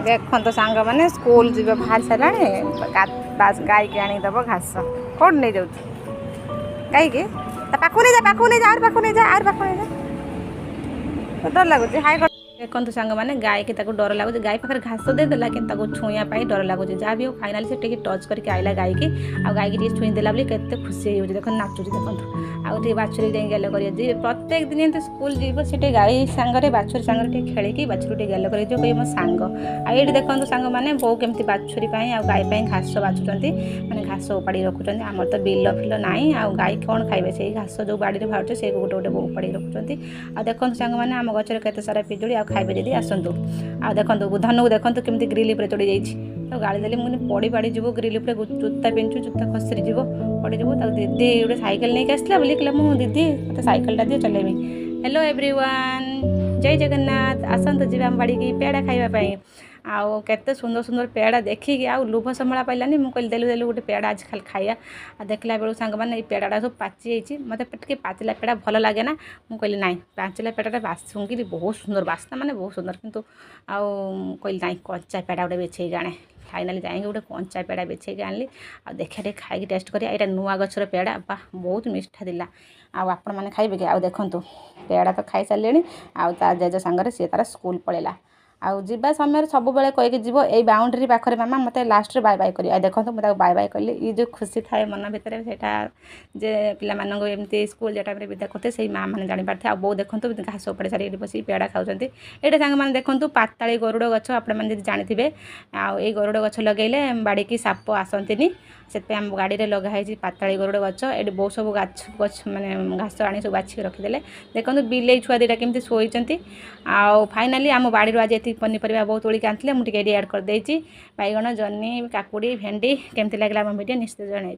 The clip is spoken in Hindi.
देखो तो सांग मैंने स्कूल जी बाहर सारा गाई के आनीदब घास कौन नहीं जाऊँ गाई के पाखु नहीं जा पाखु नहीं जा आर पाखु नहीं जा आर पाखु नहीं जा डर लगुच हाई देखो सांग मैंने गाई के डर लगुच गाई पाखे घास देदेला कि छुईया डर लगुच जहाँ भी हो फाइनाली से टच करके आइला गाई की आ गाई की छुई देला बोली केते खुशी हो देख नाचुच देखो आउ बाछुरी गेल कर प्रत्येक दिन एमती स्कूल जीव से गाई सांगे बाछुरी सांगे खेलिकी बाछुरी गेल कर कही मो सांग आई देखो सांग मैंने बो केमती बाछुरी गाई घास बाछुंट मैंने घास उपाड़ी रखुच्च आमर तो बिल फिल ना आ गाई कौन खाइबे से घास जो बाड़ी बाहर से गोटे गोटे बो उपाड़ी रखुच्च आ देखो सांग मैंने आम गचर केते सारा पिजुड़ी आ खाइबे जदि आसतु आ देखो धन को देखो केमती ग्रिल पर चढ़ी जाइए गाड़ी देली मुझे पड़ी पाड़ी जीव ग्रिल पर जूता पिंधु जूता खसरी जीव पड़ी जीव दीदी गोटे सैकेल नहीं आसला बोली कहला मु दीदी मत सैकेलटा दिए चलेबी। हेलो एवरीवन जय जगन्नाथ आसतु जी आम बाड़ी की पेड़ा खाइबापी आउ केते सुंदर सुंदर पेड़ा देखिकी आउ लुभ संभाला पाइलानी मुझे कहली देलु देलु गोटे पेड़ा आज खाली खाइया आ देखला बेलू सांग मैंने पेड़ाटा सब पाची जाइए मत टे पाचिला पेड़ा भल लगे ना मुझे कहली ना पाचिला पेड़ाटा बासुंगी बहुत सुंदर बास्ना माने बहुत सुंदर किंतु आउ कहली ना कच्चा पेड़ा गोटे बेचे आने फाइनाली जाएंगे गोटे कंचा पेड़ा बेचे आनली आ देखा टे खाई टेस्ट करिया यहाँ नुआ गचर पेड़ा बा बहुत मिठा दिला आपण मैंने खाइबे कि देखु पेड़ा तो खाई सारे आ जेज सांगे सी तार स्कूल पड़ेगा आउ जीवा समय सब बेले कहीकि जीव यही बाउंड्री पाखे मामा मत लास्ट बाय बाय कर देखो मुझे बाय बाय कली ये जो खुशी थाए मन भितर से जे पे एमती स्कूल जो टाइम विदा करते से माँ मैंने जापारे आ बो देखो घास उपड़े सारी बस पेड़ा खाऊँ ये सांग मैंने देखो पाताड़ी गरुड़ गच आपने जानते आई गरुड़ गच लगे बाड़ी की साप आसती से आम गाड़ी में लगाई पाताड़ी गरुड़ गच ये बहुत सब गाछ गच मैंने घास आनी सब बाछिक रखीदे देखो बिले छुआ दुटा केमती शोती आउ फाइनाली आम बाड़ी आज ये पनीपरिया बहुत तोलिक आनी मुझे एड कर देती बैगण जन्नी काकुड़ी भेंडी केमती लगे वीडियो निश्चित जन।